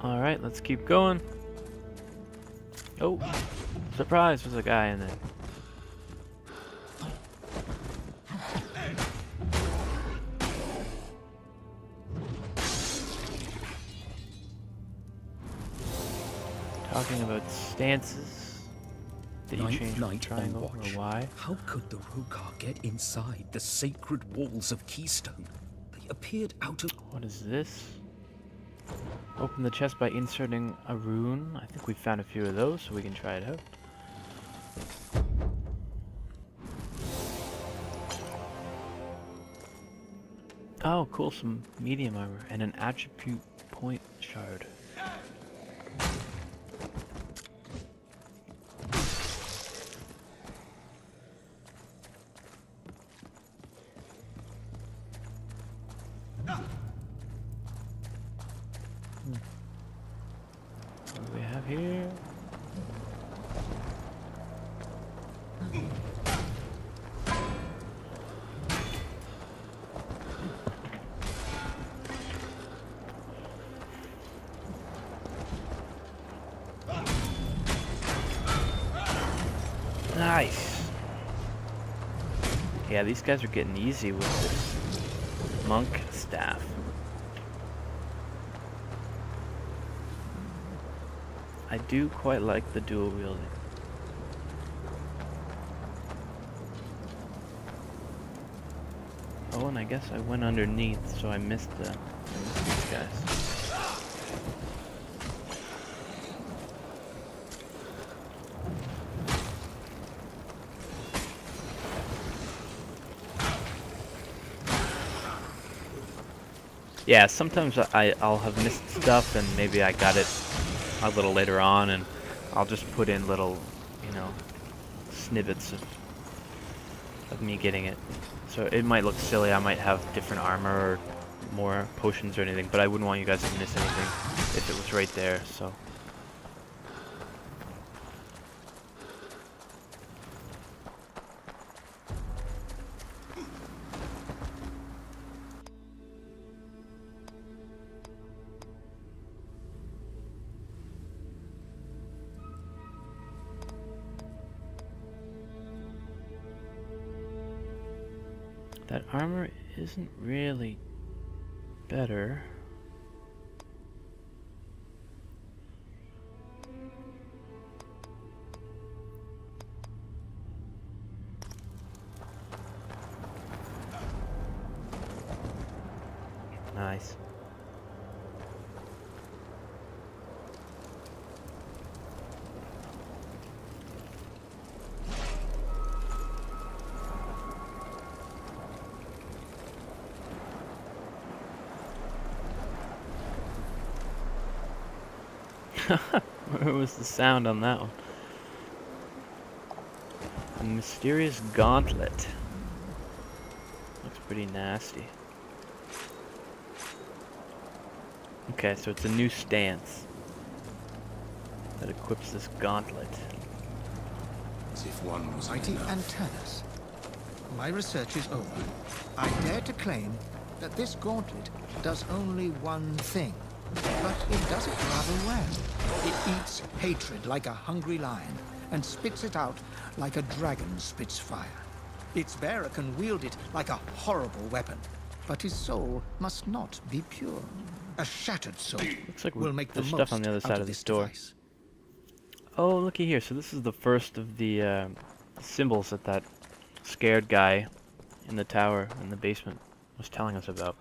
Alright, let's keep going. Oh, surprise, there's a guy in there. Talking about stances. Did you change from triangle or Y? How could the Rokar get inside the sacred walls of Keystone? They appeared out of... What is this? Open the chest by inserting a rune. I think we found a few of those, so we can try it out. Oh, cool, some medium armor and an attribute point shard. What do we have here? Nice. Yeah, these guys are getting easy with this monk staff. I do quite like the dual wielding. Oh, and I guess I went underneath, so I missed these guys. Yeah, sometimes I'll have missed stuff and maybe I got it a little later on and I'll just put in little, you know, snippets of me getting it. So it might look silly, I might have different armor or more potions or anything, but I wouldn't want you guys to miss anything if it was right there, so. That armor isn't really better. Nice. Where was the sound on that one? A mysterious gauntlet. Looks pretty nasty. Okay, so it's a new stance that equips this gauntlet. As if one was Mighty Antanas, my research is over. I dare to claim that this gauntlet does only one thing, but it does it rather well. It eats hatred like a hungry lion and spits it out like a dragon spits fire. Its bearer can wield it like a horrible weapon, but his soul must not be pure. A shattered soul Looks like will make the there's most stuff on the other side of this this door. device. Oh, looky here. So this is the first of the symbols that that scared guy in the tower in the basement was telling us about.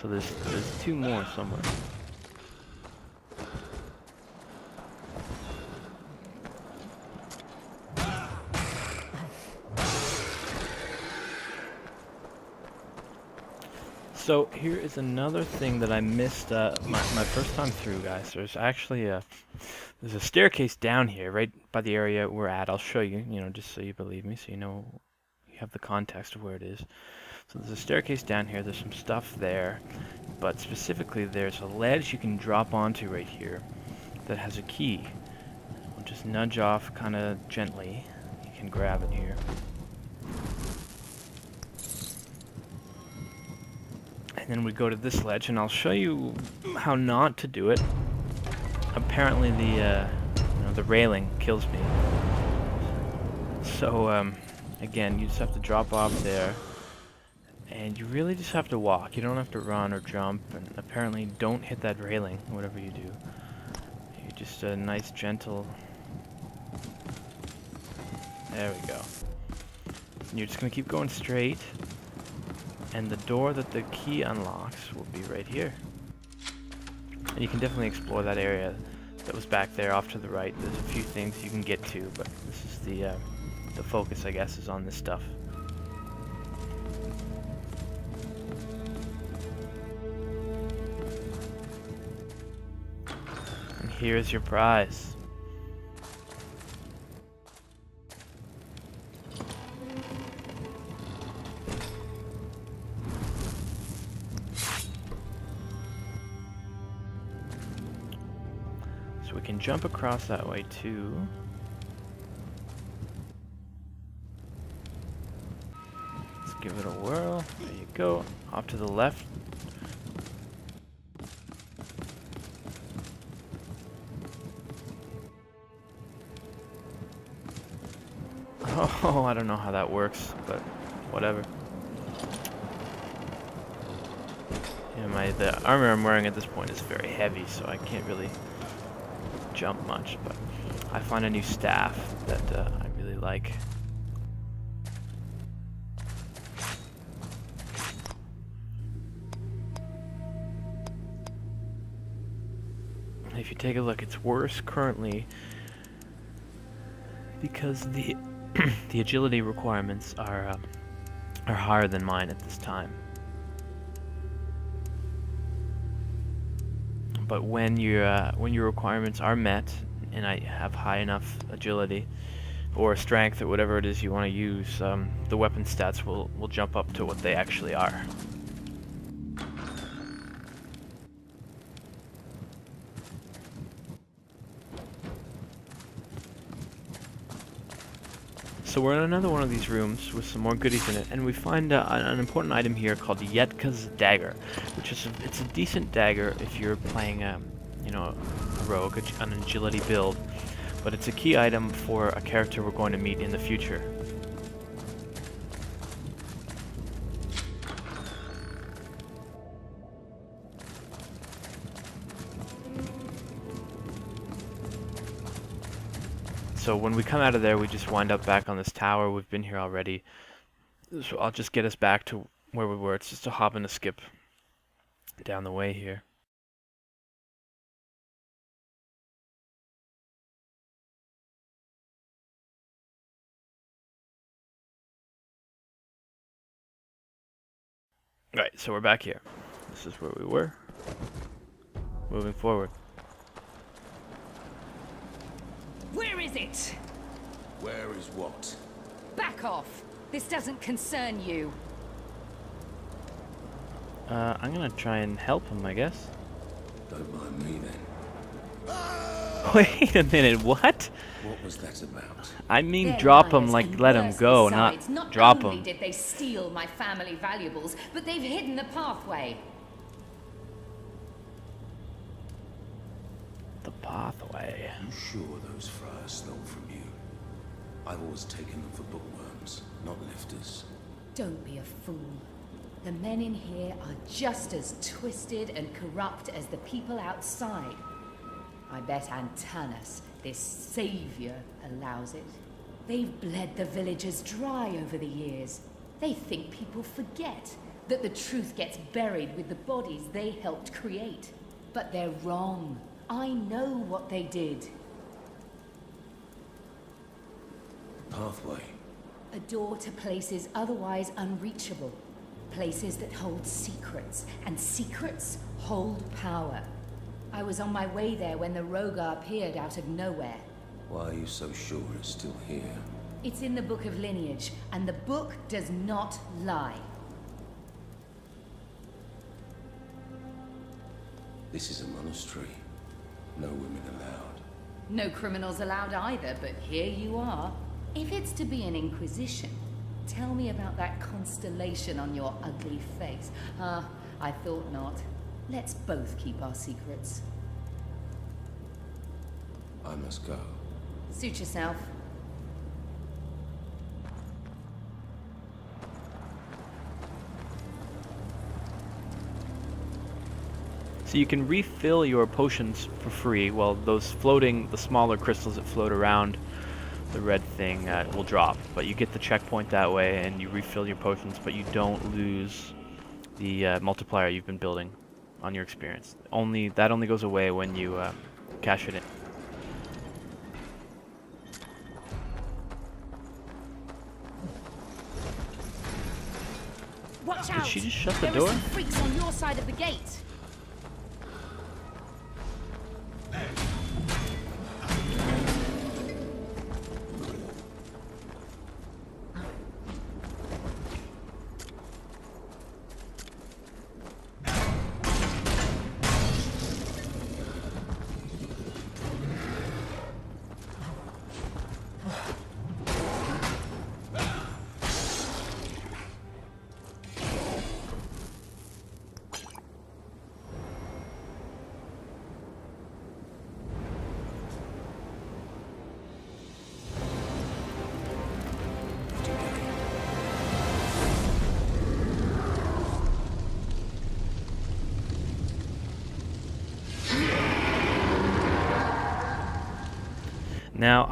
So there's two more somewhere. So here is another thing that I missed my first time through, guys. There's actually there's a staircase down here, right by the area we're at. I'll show you, you know, just so you believe me, so you know, you have the context of where it is. So there's a staircase down here. There's some stuff there, but specifically there's a ledge you can drop onto right here that has a key. We'll just nudge off kind of gently. You can grab it here. And then we go to this ledge, and I'll show you how not to do it. Apparently the railing kills me. So, again, you just have to drop off there. And you really just have to walk. You don't have to run or jump. And apparently don't hit that railing, whatever you do. You just a nice, gentle... There we go. And you're just going to keep going straight. And the door that the key unlocks will be right here. And you can definitely explore that area that was back there off to the right. There's a few things you can get to, but this is the focus, I guess, is on this stuff. And here's your prize. We can jump across that way too. Let's give it a whirl. There you go. Off to the left. Oh, I don't know how that works, but whatever. Yeah, the armor I'm wearing at this point is very heavy, so I can't really jump much, but I find a new staff that I really like. If you take a look, it's worse currently because the the agility requirements are higher than mine at this time. But when your requirements are met, and I have high enough agility or strength or whatever it is you want to use, the weapon stats will jump up to what they actually are. So we're in another one of these rooms with some more goodies in it, and we find an important item here called Yetka's Dagger, which is it's a decent dagger if you're playing a rogue, an agility build, but it's a key item for a character we're going to meet in the future. So when we come out of there, we just wind up back on this tower. We've been here already. So I'll just get us back to where we were. It's just a hop and a skip down the way here. Right, so we're back here. This is where we were. Moving forward. Where is it? Where is what? Back off! This doesn't concern you. I'm gonna try and help him, I guess. Don't mind me then. Wait a minute, what? What was that about? I mean They're drop him liars, like and let him worse go, besides, not drop only him. did they steal my family valuables, but they've hidden the pathway. The pathway. You sure those friars stole from you? I've always taken them for bookworms, not lifters. Don't be a fool. The men in here are just as twisted and corrupt as the people outside. I bet Antanas, this savior, allows it. They've bled the villagers dry over the years. They think people forget that the truth gets buried with the bodies they helped create. But they're wrong. I know what they did. Pathway. A door to places otherwise unreachable. Places that hold secrets, and secrets hold power. I was on my way there when the Rogar appeared out of nowhere. Why are you so sure it's still here? It's in the Book of Lineage, and the book does not lie. This is a monastery. No women allowed. No criminals allowed either, but here you are. If it's to be an inquisition, tell me about that constellation on your ugly face. I thought not. Let's both keep our secrets. I must go. Suit yourself. So you can refill your potions for free, while those floating, the smaller crystals that float around the red thing will drop. But you get the checkpoint that way, and you refill your potions, but you don't lose the multiplier you've been building on your experience. That only goes away when you cash it in. Watch Did out! she just shut the There door? are some freaks on your side of the gate. Now,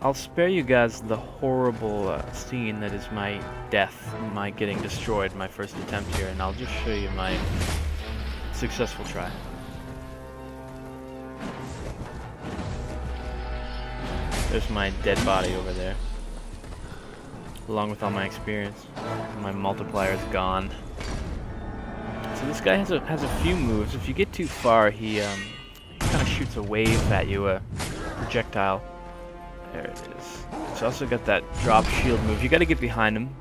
I'll spare you guys the horrible scene that is my death, my getting destroyed, my first attempt here, and I'll just show you my successful try. There's my dead body over there, along with all my experience. My multiplier is gone. So this guy has a few moves. If you get too far, he kind of shoots a wave at you, a projectile. There it is. He's also got that drop shield move. You got to get behind him.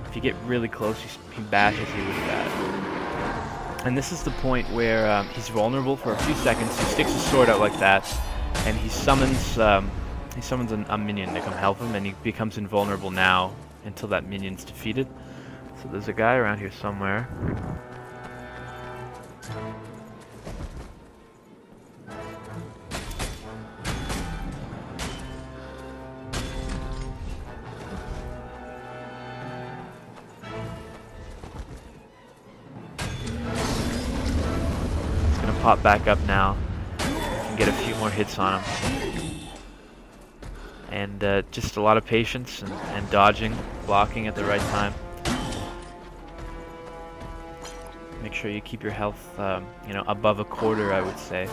If you get really close, he bashes you with that. And this is the point where he's vulnerable for a few seconds. He sticks his sword out like that, and he summons a minion to come help him, and he becomes invulnerable now until that minion's defeated. So there's a guy around here somewhere. He's gonna pop back up now and get a few more hits on him. And just a lot of patience and dodging, blocking at the right time. Make sure you keep your health, above a quarter, I would say.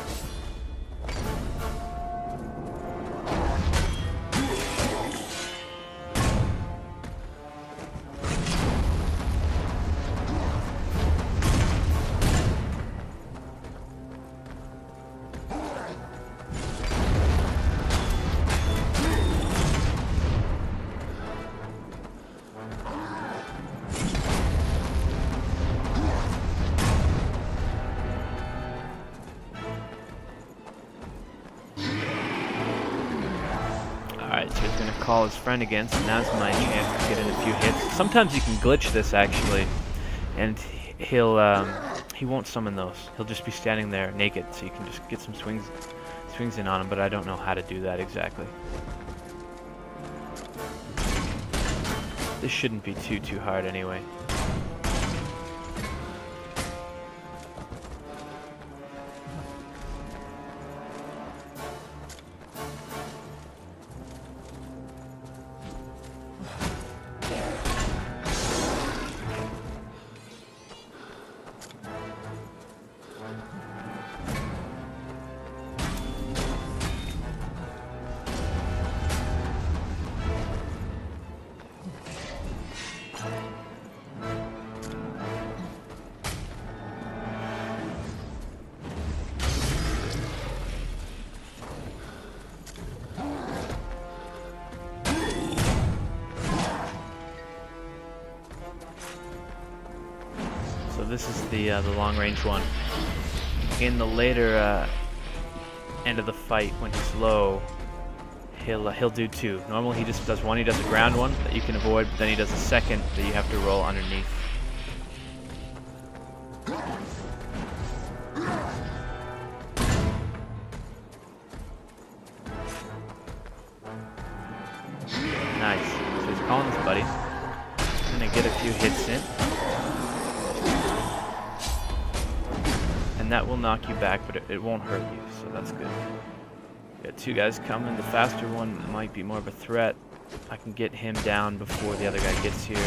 Alright, so he's gonna call his friend again, so now's my chance to get in a few hits. Sometimes you can glitch this actually, and he won't summon those. He'll just be standing there naked, so you can just get some swings in on him, but I don't know how to do that exactly. This shouldn't be too hard anyway. So this is the long-range one. In the later end of the fight, when he's low, he'll do two. Normally he just does one. He does a ground one that you can avoid, but then he does a second that you have to roll underneath. and that will knock you back, but it won't hurt you, so that's good. Got two guys coming. The faster one might be more of a threat. I can get him down before the other guy gets here.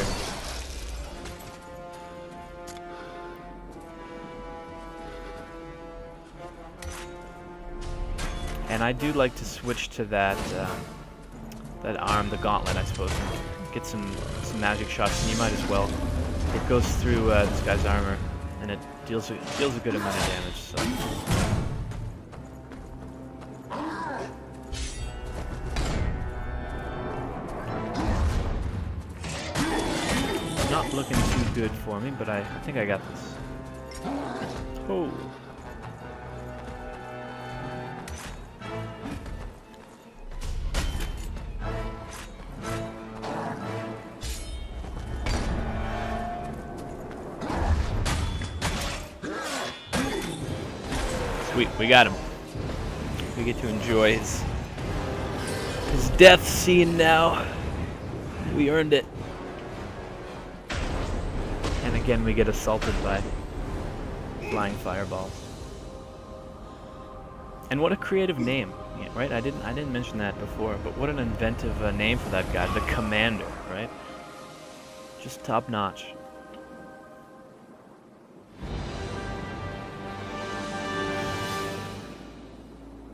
And I do like to switch to that that arm, the gauntlet, I suppose, and get some magic shots. And you might as well. It goes through this guy's armor, and it deals a good amount of damage. So. Not looking too good for me, but I think I got this. Oh. Sweet, we got him. We get to enjoy his death scene now. We earned it. And again, we get assaulted by flying fireballs. And what a creative name, yeah, right? I didn't mention that before, but what an inventive name for that guy, the Commander, right? Just top notch.